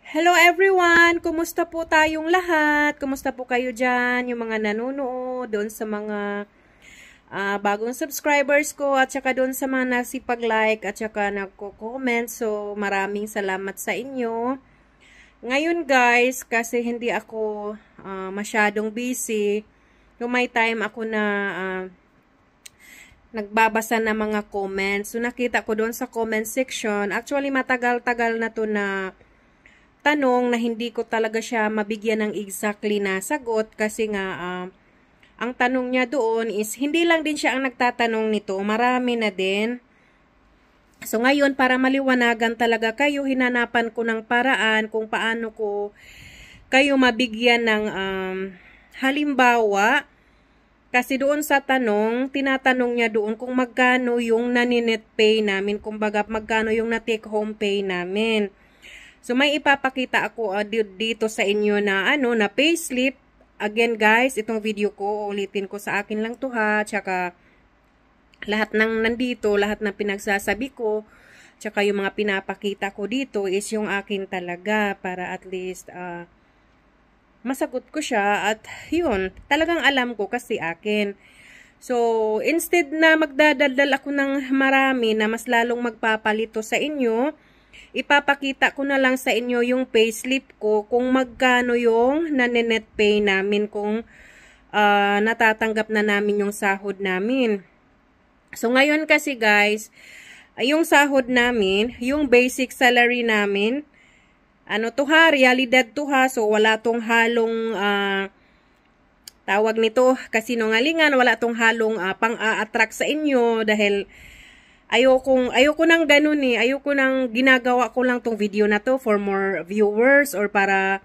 Hello everyone! Kumusta po tayong lahat? Kumusta po kayo dyan? Yung mga nanonood, doon sa mga bagong subscribers ko, at saka doon sa mga nasipag-like, at saka nagko-comment. So, maraming salamat sa inyo. Ngayon guys, kasi hindi ako masyadong busy, yung may time ako na nagbabasa ng mga comments. So, nakita ko doon sa comment section. Actually, matagal-tagal na to na tanong na hindi ko talaga siya mabigyan ng exactly na sagot kasi nga ang tanong niya doon is hindi lang din siya ang nagtatanong nito, marami na din. So ngayon, para maliwanagan talaga kayo, hinanapan ko ng paraan kung paano ko kayo mabigyan ng halimbawa. Kasi doon sa tanong, tinatanong niya doon kung magkano yung nani-net pay namin, kumbaga magkano yung na-take home pay namin. So, may ipapakita ako dito sa inyo na na payslip. Again guys, itong video ko, ulitin ko sa akin lang to ha. Tsaka, lahat ng nandito, lahat ng pinagsasabi ko, tsaka yung mga pinapakita ko dito is yung akin talaga. Para at least, masagot ko siya. At yun, talagang alam ko kasi akin. So, instead na magdadaldal ako ng marami na mas lalong magpapalito sa inyo, ipapakita ko na lang sa inyo yung payslip ko kung magkano yung nane-net pay namin kung natatanggap na namin yung sahod namin. So ngayon kasi guys, yung sahod namin, yung basic salary namin, to ha, realidad to ha, so wala tong halong tawag nito kasinungalingan, wala tong halong pang-a-attract sa inyo dahil ayoko nang ganun eh. Ayoko nang ginagawa ko lang tong video na to for more viewers or para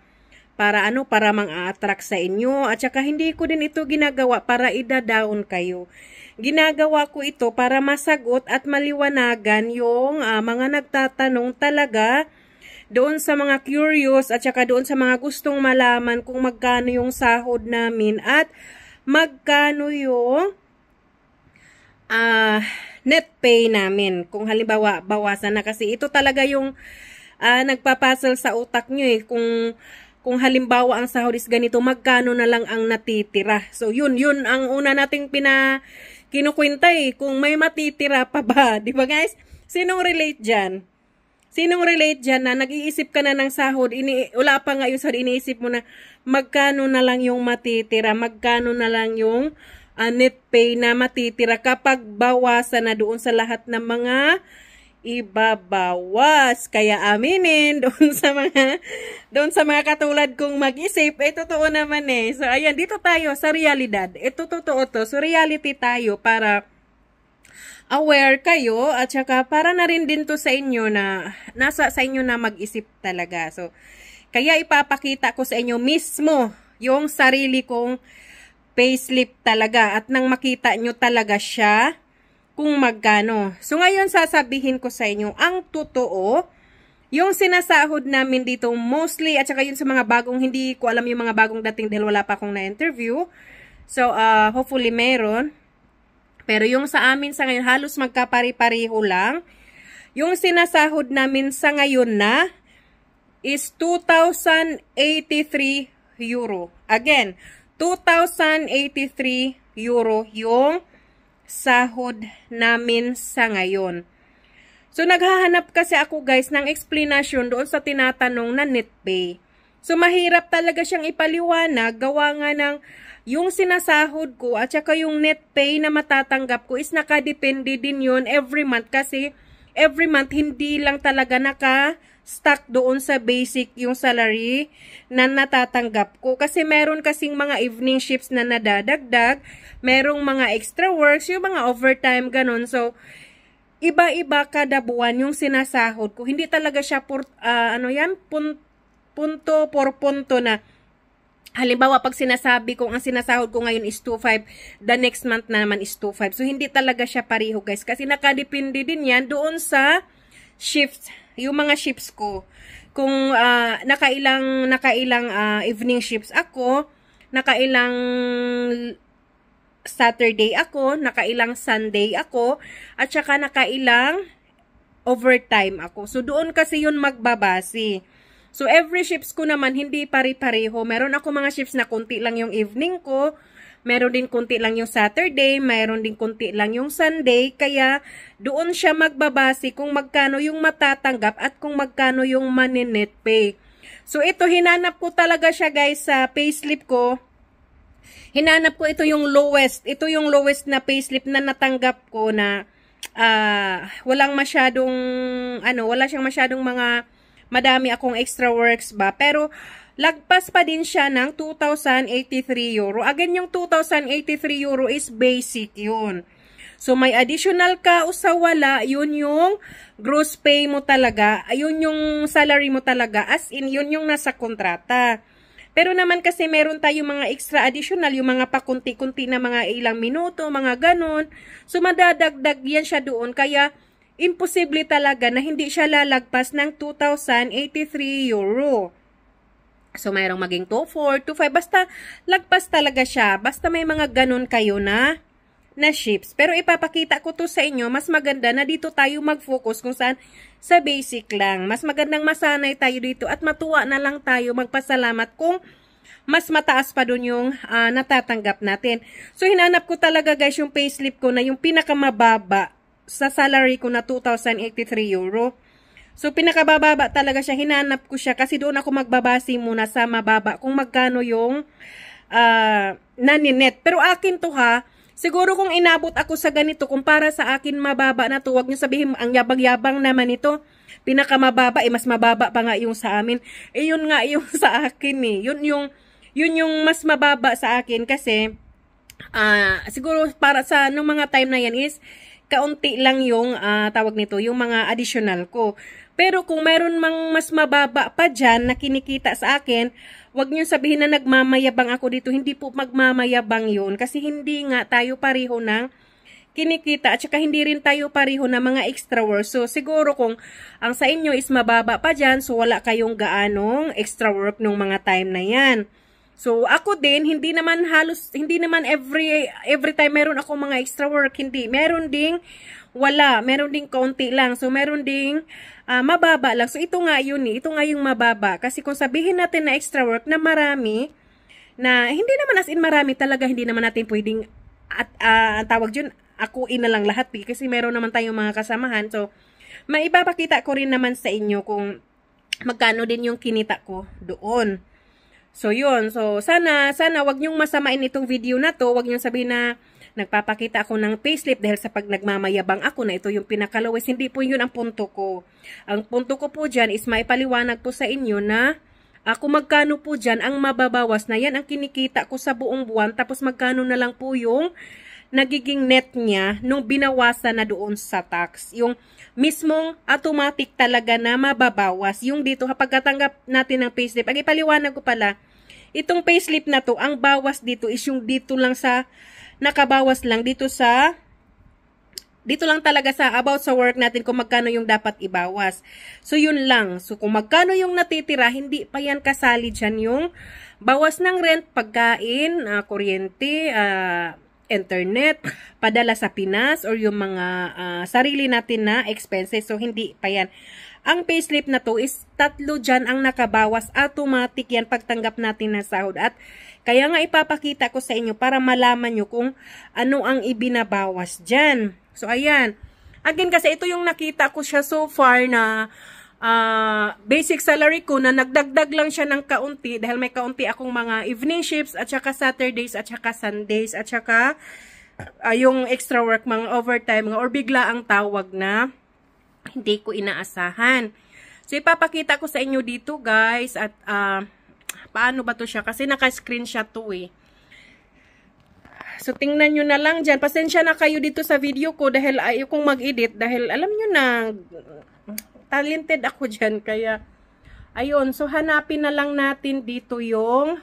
mang-a-attract sa inyo. At saka hindi ko din ito ginagawa para ida-down kayo. Ginagawa ko ito para masagot at maliwanagan yung mga nagtatanong talaga doon sa mga curious at saka doon sa mga gustong malaman kung magkano yung sahod namin at magkano yung net pay namin. Kung halimbawa, bawasan na kasi ito talaga yung nagpapasal sa utak nyo eh. Kung halimbawa ang sahod is ganito, magkano na lang ang natitira. So yun ang una nating kinukwenta eh. Kung may matitira pa ba, di ba guys? Sinong relate dyan? Sinong relate dyan na nag-iisip ka na ng sahod, wala pa nga yung sahod, iniisip mo na magkano na lang yung matitira, magkano na lang yung net pay na matitira kapag bawasan na doon sa lahat ng mga ibabawas. Kaya aminin doon sa mga katulad kong mag-isip, totoo naman eh. So ayan, dito tayo sa realidad. Ito totoo to. So reality tayo para aware kayo at saka para na rin din to sa inyo na nasa sa inyo na mag-isip talaga. So kaya ipapakita ko sa inyo mismo yung sarili kong payslip talaga at nang makita nyo talaga siya kung magkano. So ngayon sasabihin ko sa inyo ang totoo, yung sinasahod namin dito mostly at saka yun sa mga bagong, hindi ko alam yung mga bagong dating dahil wala pa akong na-interview. So hopefully meron. Pero yung sa amin sa ngayon halos magkapari-pariho lang. Yung sinasahod namin sa ngayon na is 2,083 euro. Again, 2,083 euro yung sahod namin sa ngayon. So, naghahanap kasi ako guys ng explanation doon sa tinatanong na net pay. So, mahirap talaga siyang ipaliwanag. Gawa nga ng yung sinasahod ko at saka yung net pay na matatanggap ko is nakadepende din yun every month. Kasi every month hindi lang talaga stuck doon sa basic yung salary na natatanggap ko. Kasi meron kasing mga evening shifts na nadadagdag, merong mga extra works, yung mga overtime, ganun. So, iba-iba kada buwan yung sinasahod ko. Hindi talaga siya punto por punto na halimbawa pag sinasabi ko ang sinasahod ko ngayon is 2,500, the next month na naman is 2,500. So, hindi talaga siya pareho guys. Kasi nakadepende din yan doon sa shifts. Yung mga shifts ko, kung nakailang evening shifts ako, nakailang Saturday ako, nakailang Sunday ako, at saka nakailang overtime ako. So doon kasi yun magbabase. So, every shifts ko naman, hindi pare-pareho. Meron ako mga shifts na konti lang yung evening ko. Meron din konti lang yung Saturday. Meron din konti lang yung Sunday. Kaya, doon siya magbabase kung magkano yung matatanggap at kung magkano yung maninit pay. So, ito, hinanap ko talaga siya guys sa payslip ko. Hinanap ko ito yung lowest. Ito yung lowest na payslip na natanggap ko na walang masyadong, wala siyang masyadong mga madami akong extra works ba. Pero, lagpas pa din siya ng 2,083 euro. Again, yung 2,083 euro is basic yun. So, may additional ka o sa wala, yun yung gross pay mo talaga. Yun yung salary mo talaga. As in, yun yung nasa kontrata. Pero naman kasi meron tayong mga extra additional, yung mga pakunti-kunti na mga ilang minuto, mga ganon. So, madadagdag yan siya doon. Kaya, imposible talaga na hindi siya lalagpas ng 2,083 euro. So, mayroong maging 2,400, 2,500. Basta, lagpas talaga siya. Basta may mga ganun kayo na shifts. Pero ipapakita ko to sa inyo, mas maganda na dito tayo mag-focus kung saan sa basic lang. Mas magandang masanay tayo dito at matuwa na lang tayo magpasalamat kung mas mataas pa dun yung natatanggap natin. So, hinanap ko talaga guys yung payslip ko na yung pinakamababa sa salary ko na 2,083 euro. So, pinakabababa talaga siya. Hinanap ko siya kasi doon ako magbabase muna sa mababa kung magkano yung naninet. Pero akin to ha, siguro kung inabot ako sa ganito, kung para sa akin mababa na to, wag nyo sabihin ang yabang-yabang naman ito. Pinakamababa, mas mababa pa nga yung sa amin. Yun nga yung sa akin Yun yung mas mababa sa akin kasi siguro para sa nung mga time na yan is kaunti lang yung tawag nito, yung mga additional ko. Pero kung meron mang mas mababa pa dyan na kinikita sa akin, wag niyo sabihin na nagmamayabang ako dito. Hindi po magmamayabang yun. Kasi hindi nga tayo pareho ng kinikita at saka hindi rin tayo pareho ng mga extra work. So siguro kung ang sa inyo is mababa pa dyan, so wala kayong gaanong extra work nung mga time na yan. So, ako din, hindi naman every time meron ako mga extra work, hindi. Meron ding wala, meron ding kaunti lang. So, meron ding mababa lang. So, ito nga yung mababa. Kasi kung sabihin natin na extra work na marami, na hindi naman as in marami talaga, hindi naman natin pwedeng, ang tawag dyan, akuin na lang lahat. Kasi meron naman tayong mga kasamahan. So, maipapakita ko rin naman sa inyo kung magkano din yung kinita ko doon. So, yun. So, sana wag niyong masamain itong video na to. Wag niyong sabihin na nagpapakita ako ng payslip dahil sa pag nagmamayabang ako na ito yung pinakalowest. Hindi po yun ang punto ko. Ang punto ko po dyan is maipaliwanag po sa inyo na kung magkano po dyan ang mababawas na yan ang kinikita ko sa buong buwan. Tapos magkano na lang po yung nagiging net niya nung binawasan na doon sa tax. Yung mismong automatic talaga na mababawas. Yung dito, kapag katanggap natin ng payslip, ang ipaliwanag ko pala, itong payslip na to, ang bawas dito is yung dito lang sa, nakabawas lang dito lang talaga sa about sa work natin kung magkano yung dapat ibawas. So, yun lang. So, kung magkano yung natitira, hindi pa yan kasali dyan yung bawas ng rent, pagkain, kuryente, internet, padala sa Pinas, or yung mga sarili natin na expenses. So, hindi pa yan. Ang payslip na to is 3 dyan ang nakabawas. Automatic yan pagtanggap natin ng sahod. At kaya nga ipapakita ko sa inyo para malaman nyo kung ano ang ibinabawas dyan. So, ayan. Again, kasi ito yung nakita ko siya so far na basic salary ko na nagdagdag lang siya ng kaunti dahil may kaunti akong mga evening shifts at saka Saturdays at saka Sundays at saka yung extra work, mga overtime or bigla ang tawag na hindi ko inaasahan. So, ipapakita ko sa inyo dito guys at paano ba to siya kasi naka-screenshot to So, tingnan nyo na lang dyan. Pasensya na kayo dito sa video ko dahil ayaw kong mag-edit dahil alam nyo na talented ako dyan. Kaya, ayun. So, hanapin na lang natin dito yung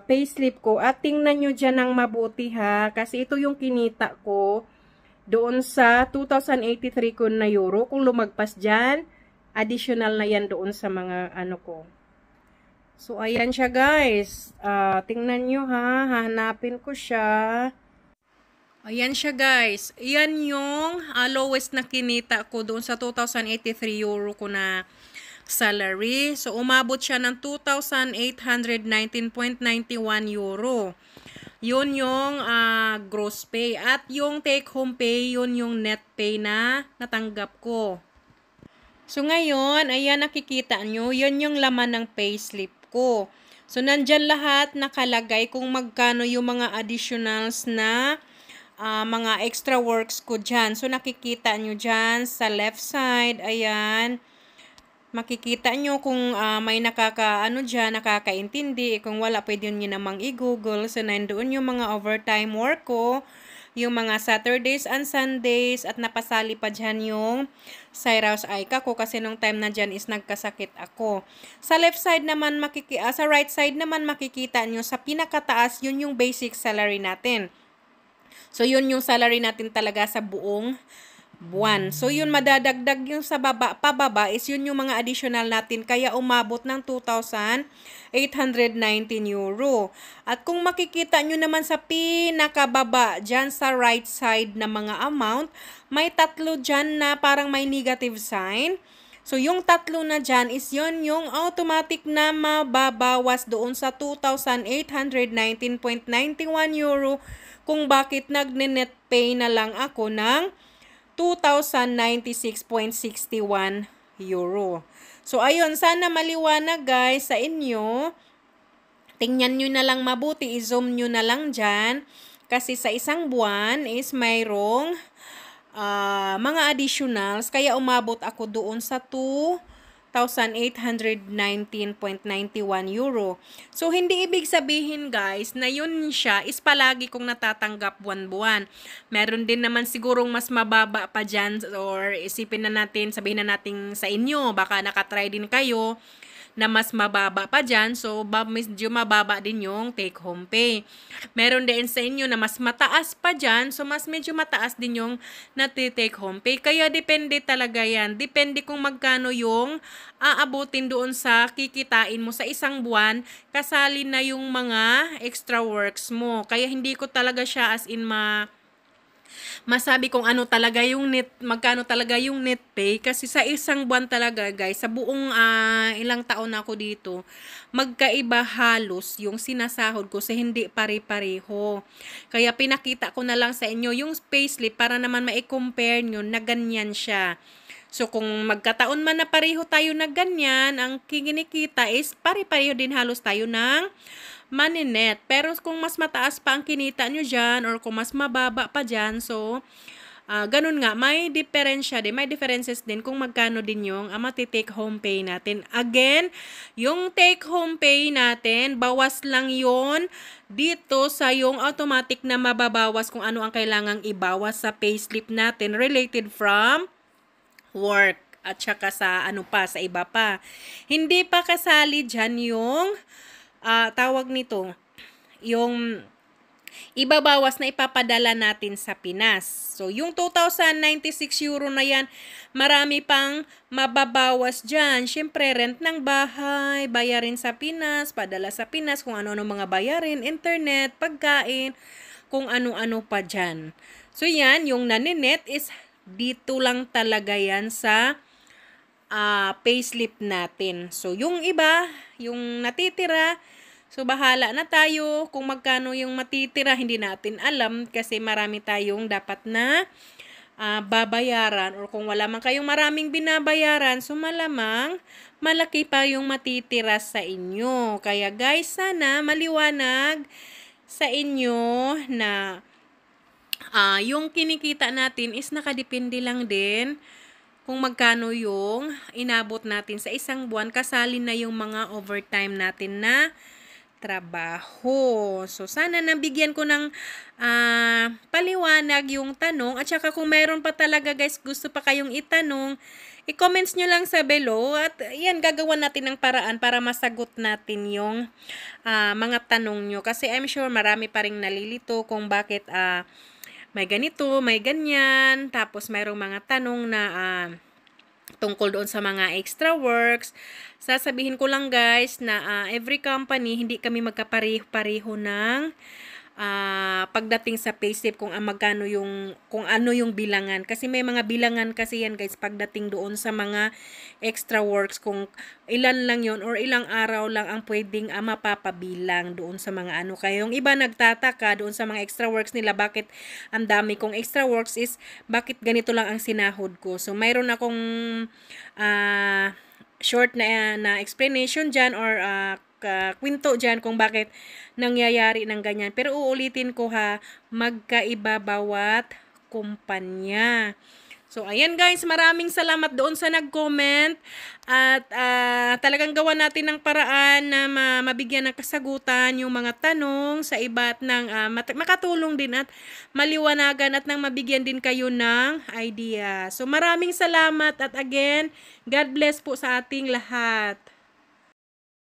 payslip ko. At tingnan nyo dyan ng mabuti ha. Kasi ito yung kinita ko doon sa 2,083 ko na euro. Kung lumagpas dyan, additional na yan doon sa mga ano ko. So, ayan siya guys. Tingnan nyo ha. Hanapin ko siya. Ayan siya guys. Ayan yung lowest na kinita ko doon sa 2,083 euro ko na salary. So, umabot siya ng 2,819.91 euro. Yun yung gross pay. At yung take-home pay, yun yung net pay na natanggap ko. So, ngayon, ayan nakikita nyo, yun yung laman ng payslip ko. So, nandyan lahat nakalagay kung magkano yung mga additionals na mga extra works ko dyan. So, nakikita nyo dyan sa left side, ayan. Makikita nyo kung may nakakaintindi. Kung wala, pwede nyo namang i-google. So, nandoon yung mga overtime work ko, yung mga Saturdays and Sundays, at napasali pa dyan yung Cyrus Aika ko kasi nung time na dyan is nagkasakit ako. Sa left side naman, sa right side naman makikita nyo, sa pinakataas, yun yung basic salary natin. So, yun yung salary natin talaga sa buong buwan. So, yun madadagdag yung sa pababa is yun yung mga additional natin. Kaya umabot ng 2,819 euro. At kung makikita nyo naman sa pinakababa, dyan sa right side na mga amount, may tatlo dyan na parang may negative sign. So, yung tatlo na dyan is yun yung automatic na mababawas doon sa 2,819.91 euro kung bakit nagne-net pay na lang ako ng 2,096.61 euro. So, ayun, sana maliwanag guys sa inyo. Tingnan nyo na lang mabuti, i-zoom nyo na lang dyan. Kasi sa isang buwan is mayroong mga additionals. Kaya umabot ako doon sa 2,819.91 euro. So, hindi ibig sabihin guys na yun siya is palagi kong natatanggap buwan-buwan. Meron din naman sigurong mas mababa pa dyan, or isipin na natin, sabihin na natin sa inyo, baka nakatry din kayo na mas mababa pa dyan. So, medyo mababa din yung take-home pay. Meron din sa inyo na mas mataas pa dyan. So, medyo mataas din yung take home pay. Kaya, depende talaga yan. Depende kung magkano yung aabutin doon sa kikitain mo sa isang buwan. Kasali na yung mga extra works mo. Kaya, hindi ko talaga siya as in masabi kung ano talaga yung magkano talaga yung net pay, kasi sa isang buwan talaga guys, sa buong ilang taon na ako dito, magkaiba halos yung sinasahod ko sa hindi pare-pareho. Kaya pinakita ko na lang sa inyo yung payslip para naman ma-compare nyo na ganyan siya. So, kung magkataon man na pareho tayo na ganyan, ang kinikita is pare-pareho din halos tayo ng money-net. Pero kung mas mataas pa ang kinita nyo dyan, or kung mas mababa pa dyan, so, ganun nga, may diferensya din, may differences din kung magkano din yung matitake home pay natin. Again, yung take home pay natin, bawas lang yon dito sa yung automatic na mababawas kung ano ang kailangang ibawas sa payslip natin related from work. At saka sa sa iba pa. Hindi pa kasali dyan yung tawag nito, yung ibabawas na ipapadala natin sa Pinas. So, yung 2,096 euro na yan, marami pang mababawas dyan. Siyempre, rent ng bahay, bayarin sa Pinas, padala sa Pinas, kung ano-ano mga bayarin, internet, pagkain, kung ano-ano pa dyan. So, yan, yung naninet is dito lang talaga yan sa payslip natin. So, yung iba, yung natitira, so bahala na tayo kung magkano yung matitira, hindi natin alam kasi marami tayong dapat na babayaran, or kung wala man kayong maraming binabayaran, so malamang malaki pa yung matitira sa inyo. Kaya guys, sana maliwanag sa inyo na yung kinikita natin is nakadepende lang din kung magkano yung inabot natin sa isang buwan, kasali na yung mga overtime natin na trabaho. So, sana nabigyan ko ng paliwanag yung tanong. At saka kung mayroon pa talaga guys, gusto pa kayong itanong, i-comments nyo lang sa below. At yan, gagawa natin ng paraan para masagot natin yung mga tanong nyo. Kasi I'm sure marami pa rin nalilito kung bakit may ganito, may ganyan. Tapos mayroong mga tanong na tungkol doon sa mga extra works. Sasabihin ko lang guys na every company, hindi kami magkapareho-pareho ng pagdating sa payslip kung magkano yung kung ano yung bilangan, kasi may mga bilangan kasi yan guys pagdating doon sa mga extra works, kung ilan lang yon or ilang araw lang ang pwedeng mapapabilang doon sa mga ano. Kaya yung iba nagtataka doon sa mga extra works nila, bakit ang dami kong extra works, is bakit ganito lang ang sinahod ko. So mayroon akong short na explanation dyan, or kwento dyan kung bakit nangyayari ng ganyan. Pero uulitin ko ha, magkaiba bawat kumpanya. So, ayan guys, maraming salamat doon sa nag-comment, at talagang gawa natin ng paraan na mabigyan ng kasagutan yung mga tanong sa iba, at ng makatulong din at maliwanagan, at nang mabigyan din kayo ng idea. So, maraming salamat, at again, God bless po sa ating lahat.